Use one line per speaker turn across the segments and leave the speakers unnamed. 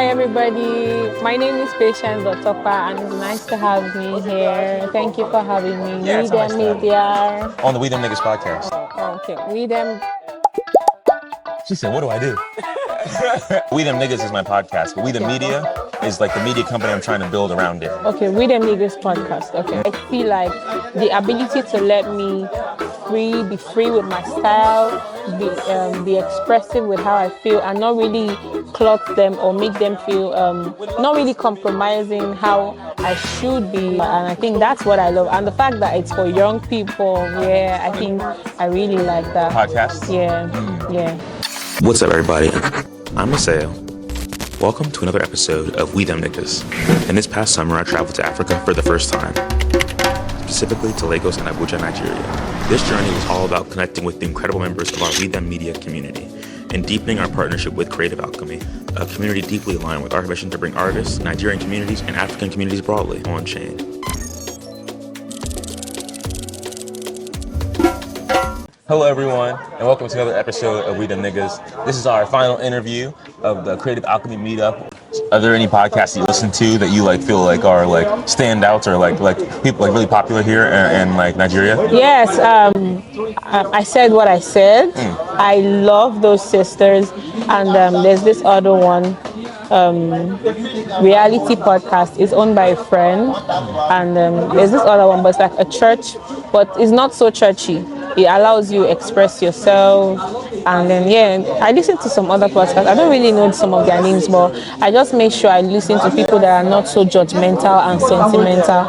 everybody. My name is Patience Otokpa, and it's nice to have me here. Thank you for having me.
Yeah, it's nice to have you.
Media.
On the We Them Niggas podcast.
Okay, We Them.
She said, what do I do? We Them Niggas is my podcast, but We The Media is like the media company I'm trying to build around it.
Okay, We Them Niggas podcast. Okay. I feel like the ability to let me be free with my style, be expressive with how I feel, and not really clot them or make them feel, not really compromising how I should be. And I think that's what I love. And the fact that it's for young people, yeah, I think I really like that.
Podcast?
Yeah.
What's up, everybody? I'm Maceo. Welcome to another episode of We Them Niggas. And this past summer, I traveled to Africa for the first time, specifically to Lagos and Abuja, Nigeria. This journey was all about connecting with the incredible members of our We Them Media community and deepening our partnership with Creative Alchemy, a community deeply aligned with our mission to bring artists, Nigerian communities, and African communities broadly on chain.
Hello, everyone, and welcome to another episode of We Them Niggas. This is our final interview of the Creative Alchemy meetup. Are there any podcasts that you listen to that you feel like are standouts or like people really popular here in Nigeria?
Yes, I said what I said. I love those sisters, and there's this other one. Reality podcast is owned by a friend, and there's this other one, but it's like a church, but it's not so churchy. It allows you express yourself, and then I listen to some other podcasts. I don't really know some of their names, but I just make sure I listen to people that are not so judgmental and sentimental.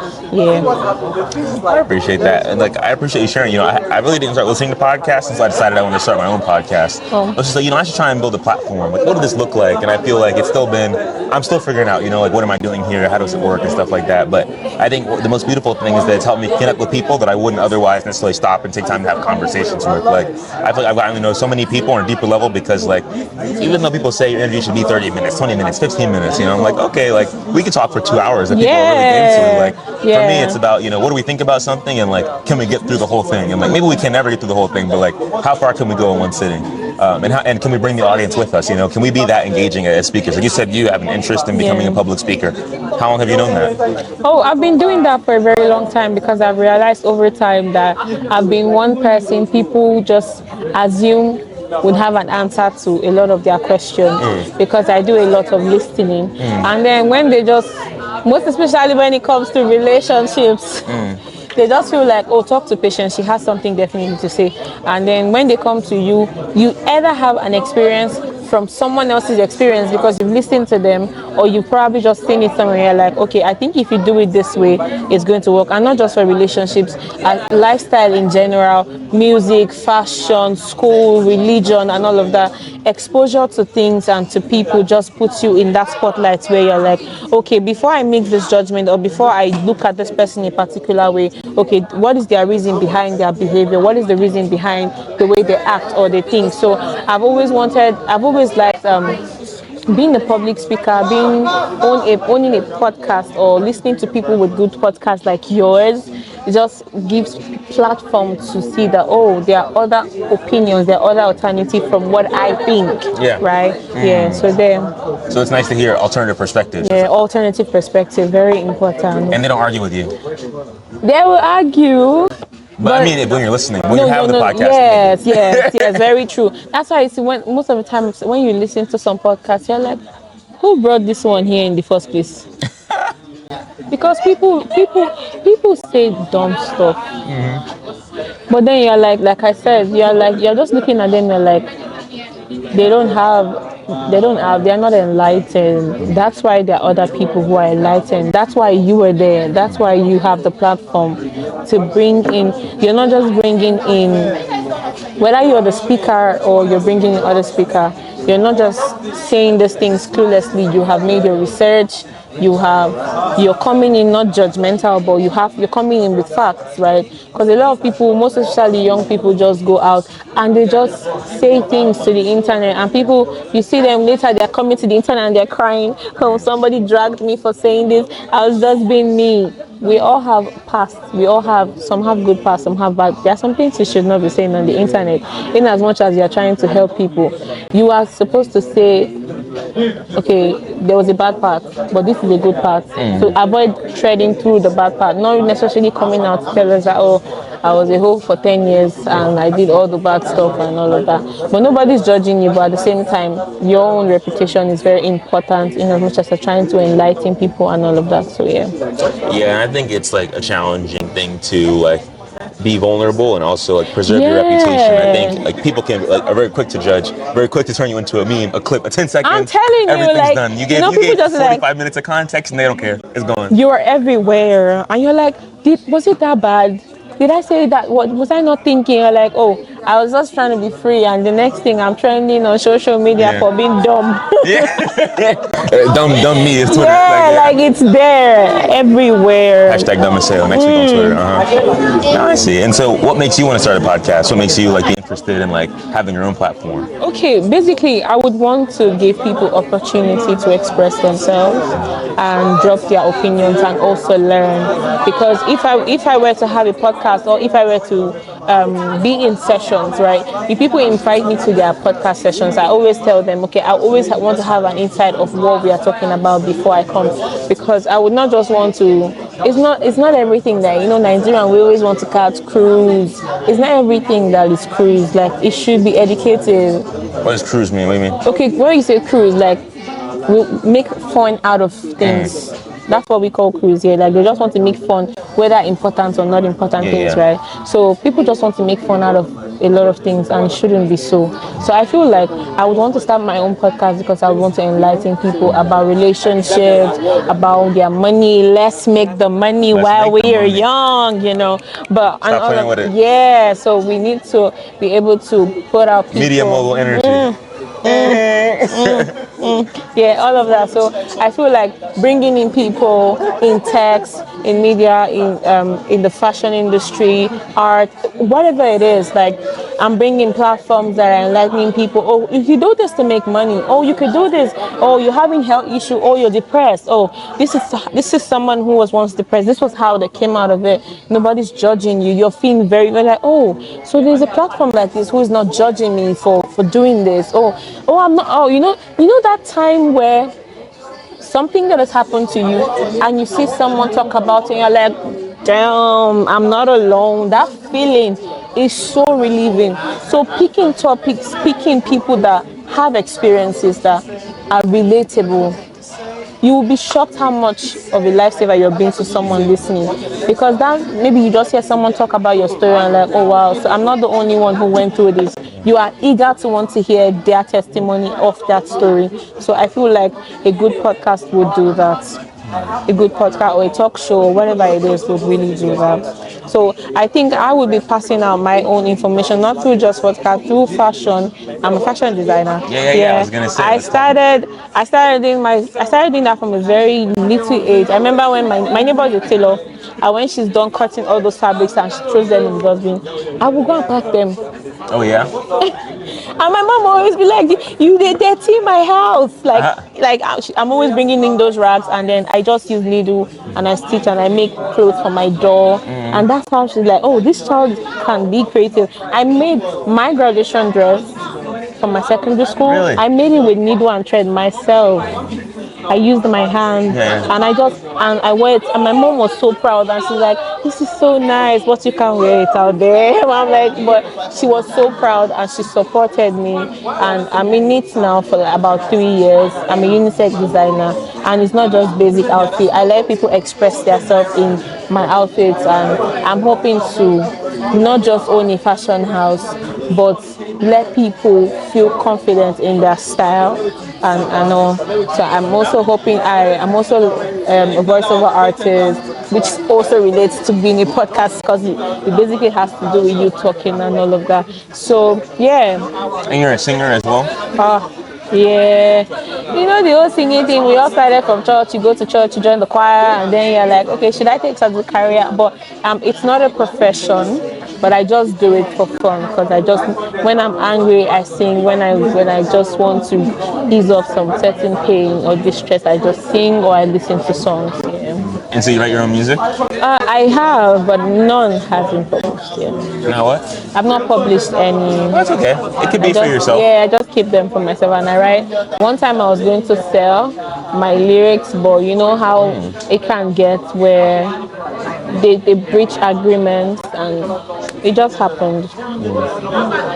I appreciate that, and I appreciate you sharing. I really didn't start listening to podcasts until I decided I wanted to start my own podcast. I was just I should try and build a platform. What did this look like? And I feel like I'm still figuring out, what am I doing here? How does it work and stuff like that. But I think the most beautiful thing is that it's helped me connect with people that I wouldn't otherwise necessarily stop and take time to have conversations with. I feel like I've gotten to know so many people on a deeper level because even though people say your interview should be 30 minutes, 20 minutes, 15 minutes, I'm okay, we could talk for 2 hours if people are really into it. For me, it's about, what do we think about something and can we get through the whole thing? And maybe we can never get through the whole thing, but how far can we go in one sitting? And can we bring the audience with us? Can we be that engaging as speakers? Like you said, you have an interest in becoming a public speaker. How long have you known that?
Oh, I've been doing that for a very long time because I've realized over time that I've been one person people just assume would have an answer to a lot of their questions because I do a lot of listening. And then when they most especially when it comes to relationships, they just feel like, oh, talk to Patience, she has something definitely to say. And then when they come to you, you either have an experience from someone else's experience because you've listened to them, or you've probably just seen it somewhere. You're like, okay, I think if you do it this way, it's going to work. And not just for relationships, lifestyle in general, music, fashion, school, religion, and all of that. Exposure to things and to people just puts you in that spotlight where you're like, okay, before I make this judgment or before I look at this person in a particular way, okay, what is their reason behind their behavior? What is the reason behind the way they act or they think? So I've always liked being a public speaker, owning a podcast or listening to people with good podcasts like yours. It just gives platform to see that, oh, there are other opinions, there are other alternatives from what I think. Right? So
it's nice to hear alternative perspectives.
Alternative perspective, very important.
And they don't argue with you.
They will argue.
But I mean, when you're listening, when you have the podcast.
Yes, very true. That's why most of the time when you listen to some podcasts, you're like, who brought this one here in the first place? Because people say dumb stuff. But then you're like I said, you're just looking at them, you're like, they're not enlightened. That's why there are other people who are enlightened. That's why you were there. That's why you have the platform to bring in. You're not just bringing in, whether you're the speaker or you're bringing in other speaker, you're not just saying these things cluelessly. You have made your research. You're coming in not judgmental, but you're coming in with facts, right? Because a lot of people, most especially young people, just go out and they just say things to the internet, and people, you see them later, they're coming to the internet and they're crying, oh, somebody dragged me for saying this, I was just being me. we all have past. We all have, some have good past, some have bad. There are some things you should not be saying on the internet. In as much as you are trying to help people, you are supposed to say, okay, there was a bad part, but this is a good part. So avoid treading through the bad part, not necessarily coming out to tell us that, oh, I was a hoe for 10 years and I did all the bad stuff and all of that. But nobody's judging you, but at the same time, your own reputation is very important in as much as you're trying to enlighten people and all of that. So yeah.
Yeah, and I think it's like a challenging thing to like be vulnerable and also like preserve your reputation. I think like people are very quick to judge, very quick to turn you into a meme, a clip, a 10 seconds.
I'm telling you,
everything's
like,
done. You gave 45 minutes of context and they don't care. It's gone.
You're everywhere, and you're like, was it that bad? Did I say that? What was I not thinking? You're like, oh, I was just trying to be free, and the next thing I'm trending on social media for being dumb.
Dumb me is Twitter.
Yeah, like it's there everywhere.
Hashtag dumb Maceo next week on Twitter. Now I see. And so, what makes you want to start a podcast? What makes you like be interested in like having your own platform?
Okay, basically, I would want to give people opportunity to express themselves and drop their opinions and also learn. Because if I were to have a podcast or if I were to be in sessions, right? If people invite me to their podcast sessions, I always tell them, okay, I always want to have an insight of what we are talking about before I come, because I would not just want to. It's not everything that, Nigerian, we always want to catch cruise. It's not everything that is cruise. Like, it should be educative.
What does cruise mean? What do you mean?
Okay, when you say cruise, like, we make fun out of things. That's what we call cruise here. Like, they just want to make fun, whether important or not important things, right? So people just want to make fun out of a lot of things, and it shouldn't be so. So I feel like I would want to start my own podcast because I would want to enlighten people about relationships, about their money. Let's make the money while we are young, But
stop playing with it.
Yeah, so we need to be able to put out people.
Media mogul energy.
Yeah, all of that. So I feel like bringing in people in text, in media, in the fashion industry, art, whatever it is, like I'm bringing platforms that are enlightening people. Oh, if you do this to make money, oh, you could do this. Oh, you're having health issue. Oh, you're depressed. Oh, this is someone who was once depressed. This was how they came out of it. Nobody's judging you. You're feeling very like, oh, so there's a platform like this who is not judging me for doing this. Oh, I'm not. Oh, you know that time where something that has happened to you and you see someone talk about it and you're like, damn, I'm not alone. That feeling is so relieving. So picking topics, picking people that have experiences that are relatable, you will be shocked how much of a lifesaver you're being to someone listening. Because that maybe you just hear someone talk about your story and like, oh wow, so I'm not the only one who went through this. You are eager to want to hear their testimony of that story. So I feel like a good podcast would do that. A good podcast or a talk show or whatever it is would really do that. So I think I would be passing out my own information, not through just podcast, through fashion. I'm a fashion designer.
Yeah. I was gonna say.
I started doing that from a very little age. I remember when my neighbor is a tailor, and when she's done cutting all those fabrics and she throws them in the dustbin, I will go and pack them.
Oh yeah.
And my mom always be like, "You they dirty my house." Like I'm always bringing in those rags, and then I just use needle and I stitch and I make clothes for my door, and that's how she's like, "Oh, this child can be creative." I made my graduation dress from my secondary school.
Really?
I made it with needle and thread myself. I used my hand and I wore it, and my mom was so proud and she's like, "This is so nice, but you can wear it out there." And I'm like, but she was so proud and she supported me, and I'm in it now for about 3 years. I'm a unisex designer, and it's not just basic outfit. I let people express themselves in my outfits, and I'm hoping to not just own a fashion house, but let people feel confident in their style and all. So I'm also hoping I'm also a voiceover artist, which also relates to being a podcast because it basically has to do with you talking and all of that. So yeah.
And you're a singer as well?
Yeah, the whole singing thing, we all started from church. You go to church, you join the choir, and then you're like, okay, should I take it as a career? But it's not a profession, but I just do it for fun because when I'm angry, I sing. When I just want to ease off some certain pain or distress, I just sing or I listen to songs. Yeah.
And so you write your own music?
I have, but none has been published yet.
You know what?
I've not published any.
That's okay. It could be for yourself.
Yeah, I just keep them for myself and I write. One time I was going to sell my lyrics, but you know how it can get where they breach agreements and it just happened.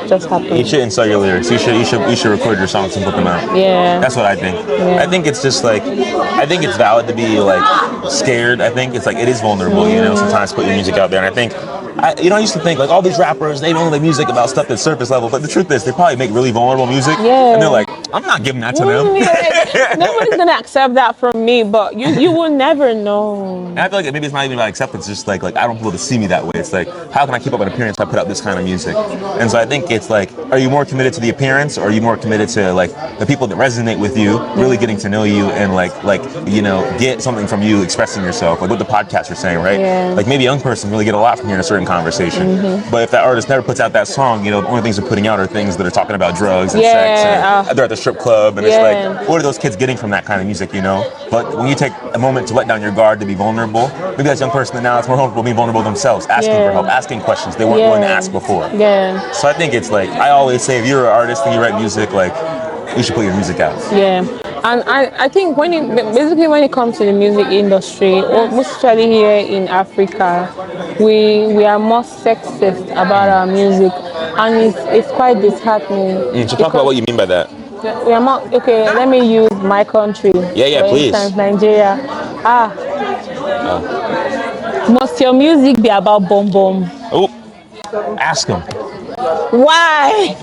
Just happened.
You shouldn't sell your lyrics. You should record your songs and put them out.
Yeah.
That's what I think.
Yeah.
I think it's just like, I think it's valid to be like scared. I think it's like, it is vulnerable, you know, sometimes to put your music out there. And I think, I used to think like all these rappers, they don't make music about stuff that's surface level, but the truth is they probably make really vulnerable music.
Yeah.
And they're like, I'm not giving that to them.
Nobody's gonna accept that from me, but you will never know.
And I feel like maybe it's not even about acceptance, it's just like I don't want people to see me that way. It's like, how can I keep up an appearance if I put out this kind of music? And so I think it's like, are you more committed to the appearance, or are you more committed to like the people that resonate with you, really getting to know you and like you know, get something from you expressing yourself, like what the podcasts are saying, right?
Yeah.
Like maybe a young person really get a lot from hearing a certain conversation. But if that artist never puts out that song, you know, the only things they're putting out are things that are talking about drugs and sex, and they're at the strip club, and it's like, what are those kids getting from that kind of music, you know? But when you take a moment to let down your guard, to be vulnerable, maybe that young person that now is more vulnerable, being vulnerable themselves, asking for help, asking questions they weren't willing to ask before.
Yeah.
So I think it's like, I always say, if you're an artist and you write music, like, you should put your music out.
Yeah. And I think when it comes to the music industry, most especially here in Africa, we are more sexist about our music, and it's quite disheartening.
So talk about what you mean by that.
We are more, okay, let me use my country.
Yeah,
for
please.
instance, Nigeria. Must your music be about boom boom?
Oh, ask them.
Why?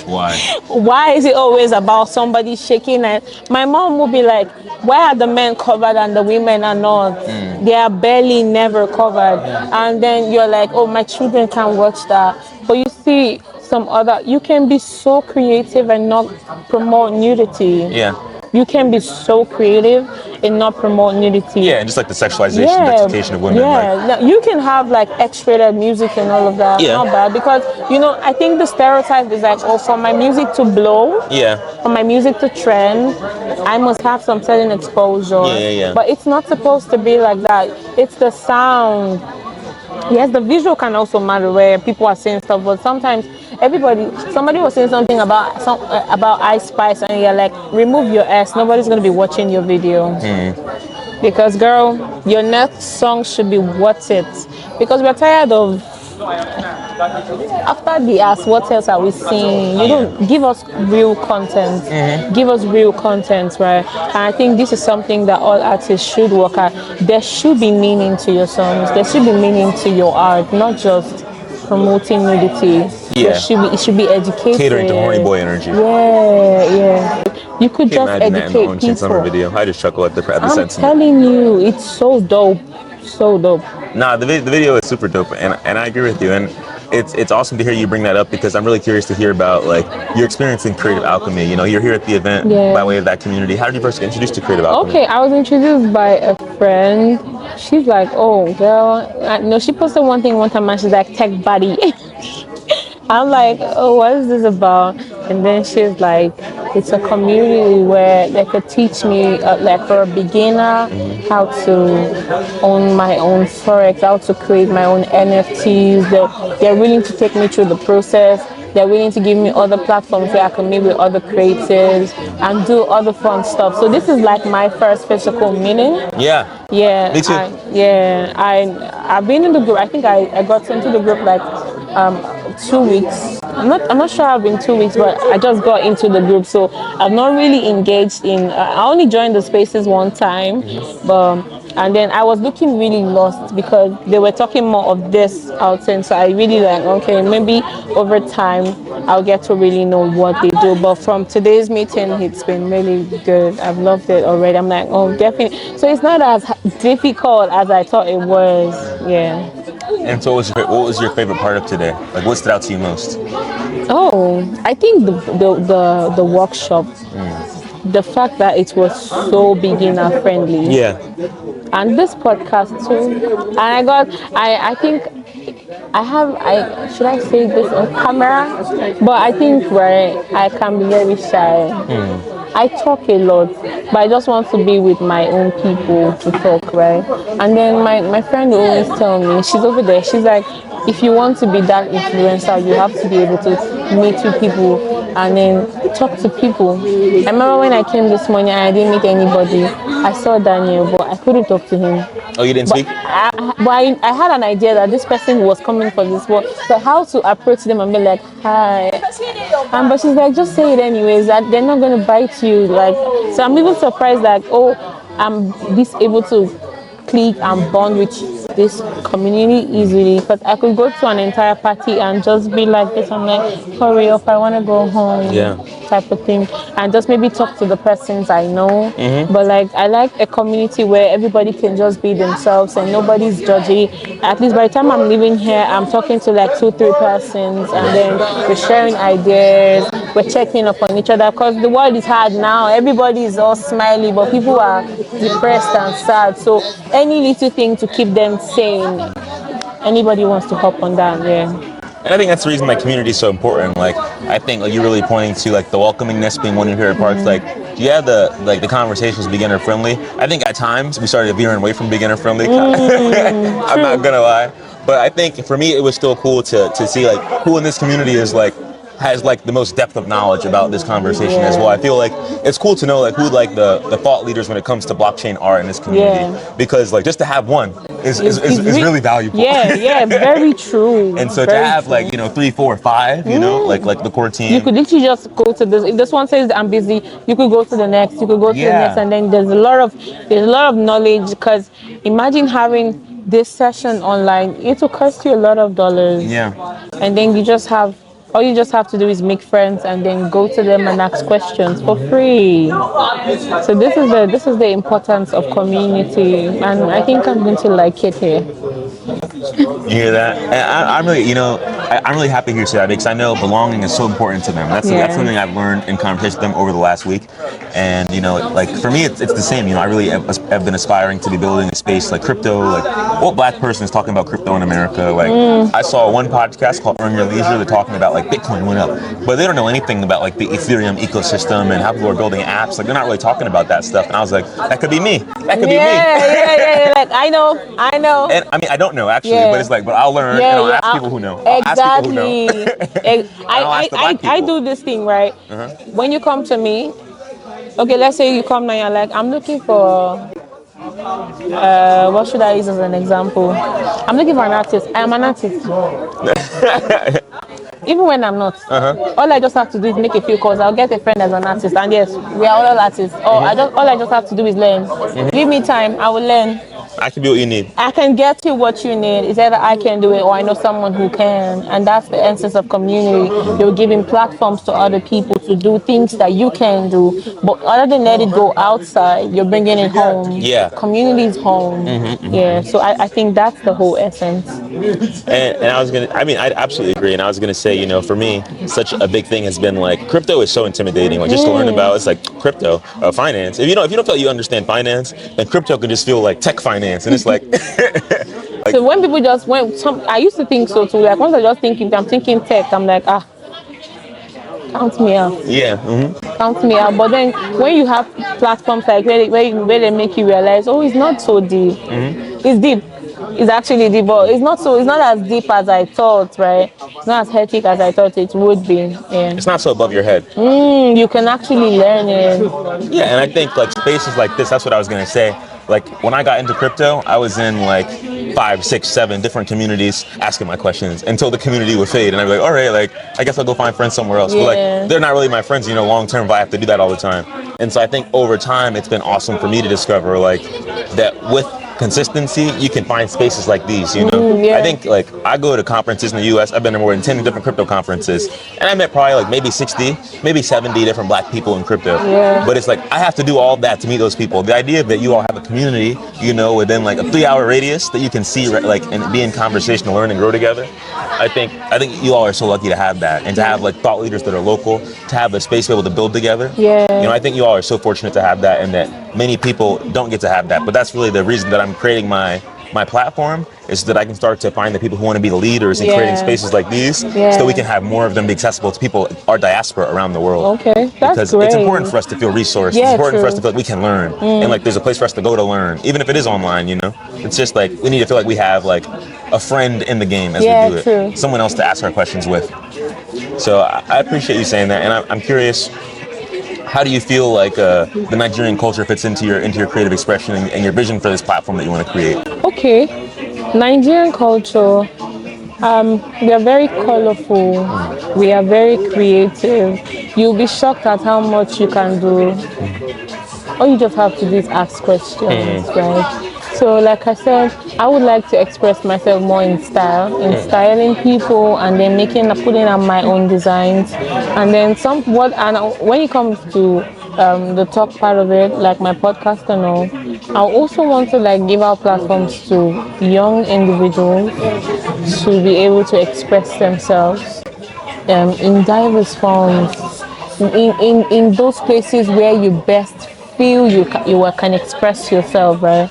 Why?
Why is it always about somebody shaking it? My mom would be like, why are the men covered and the women are not? They are barely never covered. And then you're like, oh, my children can watch that. But you see you can be so creative and not promote nudity.
Yeah.
You can be so creative and not promote nudity.
Yeah, and just like the sexualization, expectation of women.
Yeah,
like,
you can have like X-rated music and all of that.
Yeah.
Not bad, because you know, I think the stereotype is like, oh, for my music to blow, for my music to trend, I must have some certain exposure.
Yeah.
But it's not supposed to be like that. It's the sound. Yes, the visual can also matter where people are saying stuff, but sometimes somebody was saying something about Ice Spice, and you're like, remove your ass. Nobody's gonna be watching your video. Because girl, your next song should be What's It? Because we're tired of, after the ass, what else are we seeing? You don't give us real content. Give us real content, right? And I think this is something that all artists should work at. There should be meaning to your songs. There should be meaning to your art, not just promoting nudity.
Yeah.
It should be educated.
catering to horny boy energy.
Yeah. You could just educate people.
Summer video. I just chuckle at the
I'm
sentiment.
telling you, it's so dope. So dope.
Nah, the video is super dope, and I agree with you. And it's awesome to hear you bring that up, because I'm really curious to hear about like your experience in Creative Alchemy. You know, you're here at the event by way of that community. How did you first get introduced to Creative Alchemy?
Okay, I was introduced by a friend. She's like, oh girl, no, she posted one thing one time and she's like, tech body. I'm like, oh, what is this about? And then she's like, it's a community where they could teach me, like for a beginner, how to own my own forex, how to create my own NFTs. They're willing to take me through the process. They're willing to give me other platforms where I can meet with other creatives and do other fun stuff. So this is like my first physical meeting.
Yeah.
Yeah.
Me too.
I've been in the group. I think I got into the group like 2 weeks. I'm not sure I've been 2 weeks, but I just got into the group, so I'm not really engaged in. I only joined the spaces one time, and then I was looking really lost because they were talking more of this outside. So I really like, okay, maybe over time I'll get to really know what they do. But from today's meeting, it's been really good. I've loved it already. I'm like, oh, definitely. So it's not as difficult as I thought it was. Yeah.
And so what was your favorite part of today? Like, what stood out to you most?
Oh, I think the workshop, the fact that it was so beginner friendly.
Yeah.
And this podcast too. And I think should I say this on camera? But I think I can be very shy. I talk a lot, but I just want to be with my own people to talk, right? And then my friend will always tell me, she's over there, she's like, if you want to be that influencer, you have to be able to meet with people and then talk to people. I remember when I came this morning and I didn't meet anybody. I saw Daniel, but I couldn't talk to him.
Oh, you didn't
But
speak?
I had an idea that this person was coming for this, but so how to approach them and be like, hi. But she's like, just say it anyways, that they're not going to bite you. Like, so I'm even surprised that, oh, I'm this able to click and bond with this community easily, because I could go to an entire party and just be like this. I'm like, hurry up, I want to go home.
Yeah.
Type of thing, and just maybe talk to the persons I know. But like, I like a community where everybody can just be themselves and nobody's judgy. At least by the time I'm leaving here, I'm talking to like 2-3 persons, and then we're sharing ideas, we're checking up on each other, because the world is hard now. Everybody is all smiley, but people are depressed and sad. So any little thing to keep them sane, anybody wants to hop on that. Yeah.
And I think that's the reason my community is so important. Like, I think like you're really pointing to like the welcomingness being one of your favorite parts. Like, yeah, the conversations beginner friendly. I think at times we started veering away from beginner friendly. I'm not gonna lie, but I think for me it was still cool to see like who in this community is like has like the most depth of knowledge about this conversation as well. I feel like it's cool to know like who like the thought leaders when it comes to blockchain are in this community, because like just to have one is really valuable.
Yeah, very true.
And so
very
to have
true.
like 3, 4, 5, you know, like the core team.
You could literally just go to this. If this one says I'm busy, you could go to the next. You could go to the next, and then there's a lot of knowledge. Because imagine having this session online, it will cost you a lot of dollars.
Yeah.
And then all you just have to do is make friends and then go to them and ask questions for free. So this is the importance of community, and I think I'm going to like it here.
You hear that? And I'm really, I'm really happy to hear that, because I know belonging is so important to them. That's something I've learned in conversation with them over the last week. And like for me, it's the same. I really have been aspiring to be building a space like crypto. Like, what black person is talking about crypto in America? Like, I saw one podcast called Earn Your Leisure. They're talking about like Bitcoin went up, but they don't know anything about like the Ethereum ecosystem and how people are building apps. Like, they're not really talking about that stuff. And I was like, that could be me. That could be me.
Yeah. Like, I know.
And I mean, I don't know actually, but it's like, but I'll learn, and I'll ask people who know.
Exactly. I do this thing, right? When you come to me, okay, let's say you come now, you're like, I'm looking for, what should I use as an example? I'm looking for an artist. I am an artist. Even when I'm not, all I just have to do is make a few calls. I'll get a friend as an artist, and yes, we are all artists. All I just have to do is learn. Give me time, I will learn.
I can be what you need.
I can get you what you need. It's either I can do it or I know someone who can. And that's the essence of community. You're giving platforms to other people to do things that you can do. But other than let it go outside, you're bringing it home.
Yeah.
Community is home. Yeah. So I think that's the whole essence.
And I absolutely agree. And I was going to say, for me, such a big thing has been like, crypto is so intimidating. Like, just to learn about, it's like crypto, finance. If you don't feel like you understand finance, then crypto can just feel like tech finance. And it's like,
so when people I used to think so too. Like, once I just think, if I'm thinking tech, I'm like, count me out.
Yeah.
Count me out. But then when you have platforms like where they make you realize, it's not so deep. It's deep. It's actually deep, but it's not as deep as I thought, right? It's not as hectic as I thought it would be. Yeah.
It's not so above your head.
You can actually learn it.
Yeah, and I think like spaces like this, that's what I was gonna say. Like, when I got into crypto, I was in like 5, 6, 7 different communities asking my questions until the community would fade, and I'd be like, all right, like, I guess I'll go find friends somewhere else.
Yeah.
But like, they're not really my friends, long term, if I have to do that all the time. And so I think over time, it's been awesome for me to discover like that with consistency, you can find spaces like these, I think like I go to conferences in the US. I've been to more than 10 different crypto conferences, and I met probably like maybe 60, maybe 70 different black people in crypto. But it's like I have to do all that to meet those people. The idea that you all have a community, within like a 3-hour radius that you can see like and be in conversation and learn and grow together. I think you all are so lucky to have that, and to have like thought leaders that are local, to have a space to be able to build together. I think you all are so fortunate to have that, and that many people don't get to have that. But that's really the reason that I'm creating my my platform is that I can start to find the people who want to be the leaders in creating spaces like these, so that we can have more of them be accessible to people, our diaspora around the world.
Okay, that's
because
great.
it's important for us to feel resourced.
Yeah,
it's important for us
true.
to feel like we can learn, and like there's a place for us to go to learn, even if it is online. It's just like we need to feel like we have like a friend in the game as we do it,
true.
someone else to ask our questions with. So I appreciate you saying that, and I'm curious. How do you feel like the Nigerian culture fits into your creative expression and your vision for this platform that you want to create?
Okay, Nigerian culture, we are very colorful, we are very creative. You'll be shocked at how much you can do. All you just have to do is ask questions, right? So like I said, I would like to express myself more in style, in styling people, and then putting up my own designs, and then when it comes to the talk part of it, like my podcast and all, I also want to like give out platforms to young individuals to be able to express themselves in diverse forms, in those places where you best feel you can express yourself, right?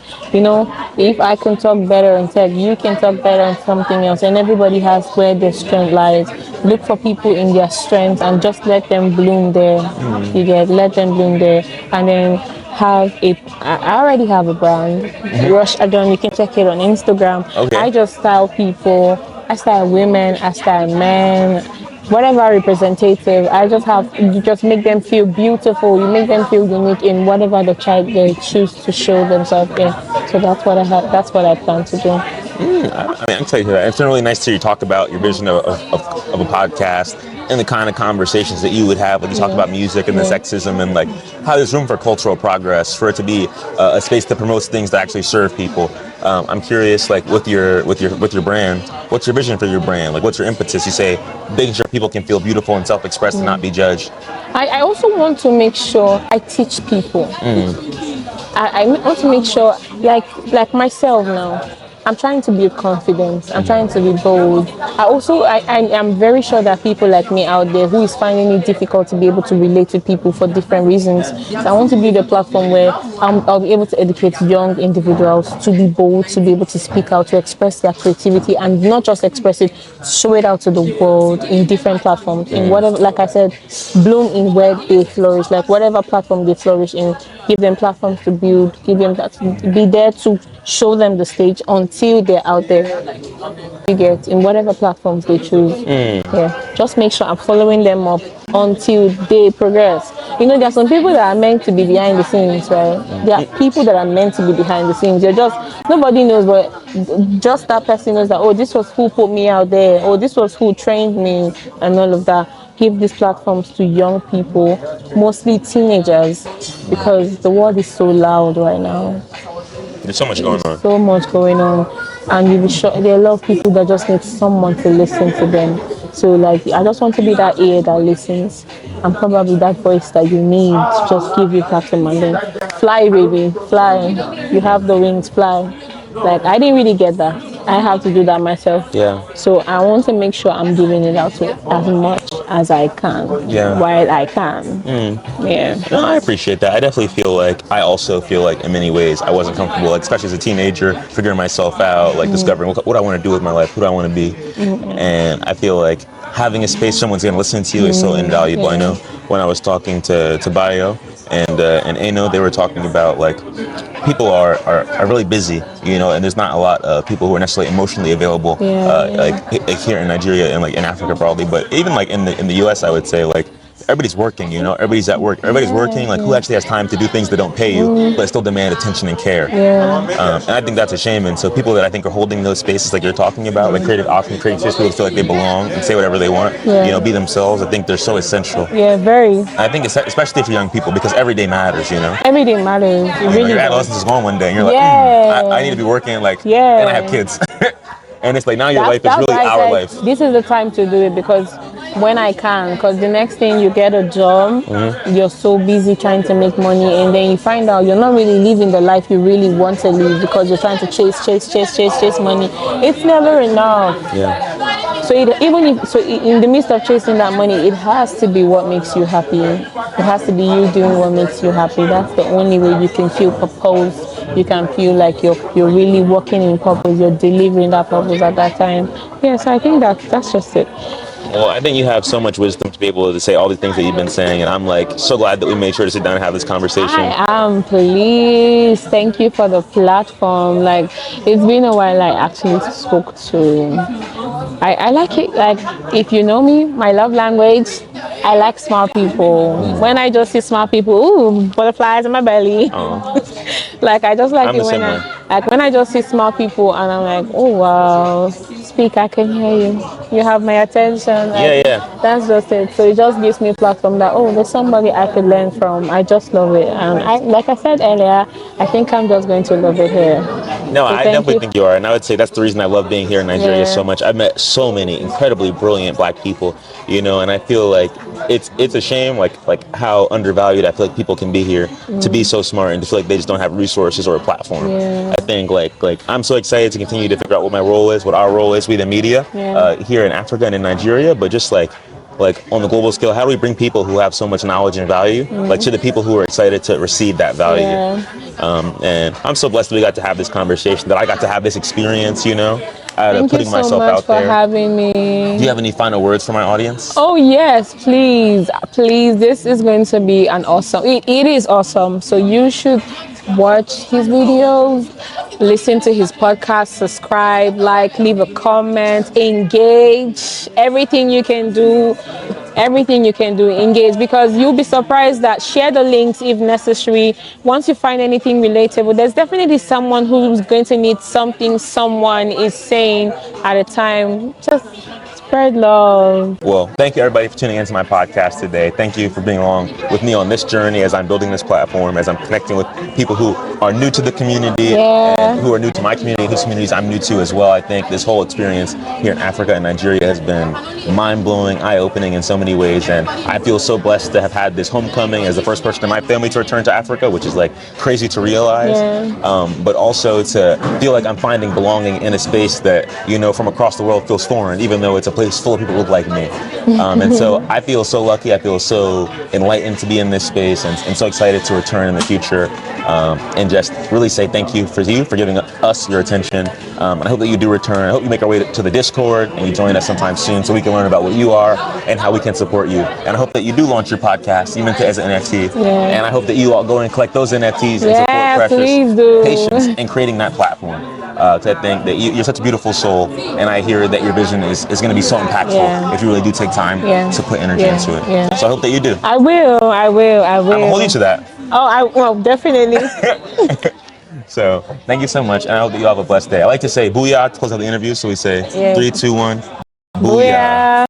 If I can talk better in tech, you can talk better on something else, and everybody has where their strength lies. Look for people in their strengths and just let them bloom there. Let them bloom there, and then I already have a brand, Rush Adon. You can check it on Instagram.
Okay.
I just style people. I style women. I style men. Whatever representative, you just make them feel beautiful. You make them feel unique in whatever they choose to show themselves in. So that's what I plan to do.
I can tell you that. It's been really nice to hear you talk about your vision of a podcast and the kind of conversations that you would have when you talk about music and the sexism and like how there's room for cultural progress, for it to be a space that promotes things that actually serve people. I'm curious, like with your brand, what's your vision for your brand? Like, what's your impetus? You say making sure people can feel beautiful and self-expressed and not be judged.
I also want to make sure I teach people. I want to make sure, like myself now, I'm trying to build confidence. I'm trying to be bold. I am very sure that people like me out there who is finding it difficult to be able to relate to people for different reasons. So I want to build a platform where I'll be able to educate young individuals to be bold, to be able to speak out, to express their creativity, and not just express it, show it out to the world in different platforms. In whatever, like I said, bloom in where they flourish. Like whatever platform they flourish in, give them platforms to build, give them that, be there to show them the stage until they're out there. You get in whatever platforms they choose. Yeah, just make sure I'm following them up until they progress. There are some people that are meant to be behind the scenes, right? There are people that are meant to be behind the scenes. Nobody knows, but just that person knows that, oh, this was who put me out there, or this was who trained me, and all of that. Give these platforms to young people, mostly teenagers, because the world is so loud right now.
There's so much going on.
So much going on, and you'll be sure there are a lot of people that just need someone to listen to them. So, like, I just want to be that ear that listens, and probably that voice that you need to just give you platform and then fly, baby, fly. You have the wings, fly. Like, I didn't really get that. I have to do that myself.
Yeah.
So I want to make sure I'm giving it out to as much as I can.
Yeah.
While I can. Yeah.
No, I appreciate that. I also feel like in many ways I wasn't comfortable, like, especially as a teenager, figuring myself out, like discovering what I want to do with my life, who do I want to be. And I feel like having a space someone's going to listen to you is so invaluable.
Yeah.
I know when I was talking to Bayo and Eno, they were talking about like people are really busy, and there's not a lot of people who are necessarily emotionally available, like here in Nigeria and like in Africa probably, but even like in the US, I would say like everybody's working, everybody's at work, everybody's working, like who actually has time to do things that don't pay you, but still demand attention and care. And I think that's a shame. And so people that I think are holding those spaces like you're talking about, like Creative Alchemy, creating spaces people feel like they belong and say whatever they want, be themselves, I think they're so essential.
Yeah, very.
I think it's especially for young people because every day matters,
Every day matters. It really
your
does.
adolescence is gone one day and you're like, I need to be working, like, and I have kids. And it's like now your life is really our life.
This is the time to do it because when I can, because the next thing you get a job, you're so busy trying to make money, and then you find out you're not really living the life you really want to live because you're trying to chase money. It's never enough. So in the midst of chasing that money, it has to be what makes you happy. It has to be you doing what makes you happy. That's the only way you can feel purpose. You can feel like you're really working in purpose. You're delivering that purpose at that time. Yeah, so I think that's just it.
Well, I think you have so much wisdom to be able to say all the things that you've been saying, and I'm like so glad that we made sure to sit down and have this conversation.
I am pleased. Thank you for the platform. Like, it's been a while I actually spoke to. I like it. Like, if you know me, my love language, I like smart people. When I just see smart people, ooh, butterflies in my belly. Like, I just like
I'm
it when I just see smart people and I'm like, oh wow, speak, I can hear you. You have my attention. Like,
Yeah.
that's just it. So it just gives me a platform that, oh, there's somebody I could learn from. I just love it. And like I said earlier, I think I'm just going to love it here.
No,
So
I definitely think you are, and I would say that's the reason I love being here in Nigeria so much. I've met so many incredibly brilliant Black people, and I feel like it's a shame, like how undervalued I feel like people can be here to be so smart and to feel like they just don't have resources or a platform.
Yeah.
I think like I'm so excited to continue to figure out what my role is, what our role is, we the media here in Africa and in Nigeria, but just like on the global scale, how do we bring people who have so much knowledge and value, like to the people who are excited to receive that value? And I'm so blessed that we got to have this conversation, that I got to have this experience,
Thank you
putting
so
myself
much
out
for
there.
having me.
Do you have any final words for my audience?
Oh yes, please. This is going to be an awesome. It is awesome. So you should watch his videos, listen to his podcast, subscribe, like, leave a comment, engage. Everything you can do, engage, because you'll be surprised that share the links if necessary. Once you find anything relatable, there's definitely someone who's going to need something someone is saying at a time. Just spread love.
Well, thank you everybody for tuning into my podcast today. Thank you for being along with me on this journey as I'm building this platform, as I'm connecting with people who are new to the community and who are new to my community, whose communities I'm new to as well. I think this whole experience here in Africa and Nigeria has been mind-blowing, eye-opening in so many ways, and I feel so blessed to have had this homecoming as the first person in my family to return to Africa, which is like crazy to realize, but also to feel like I'm finding belonging in a space that, from across the world feels foreign, even though it's a place full of people who look like me. And so I feel so lucky, I feel so enlightened to be in this space, and so excited to return in the future, and just really say thank you for giving us your attention. And I hope that you do return. I hope you make our way to the Discord and you join us sometime soon so we can learn about what you are and how we can support you. And I hope that you do launch your podcast, even as an NFT. And I hope that you all go and collect those NFTs and support Precious Patience in creating that platform. I think that you're such a beautiful soul, and I hear that your vision is going to be so impactful if you really do take time to put energy into it. So I hope that you do.
I will.
I'm going to hold you to that.
Oh, definitely.
So thank you so much, and I hope that you have a blessed day. I like to say booyah to close out the interview, so we say 3, 2, 1, booyah.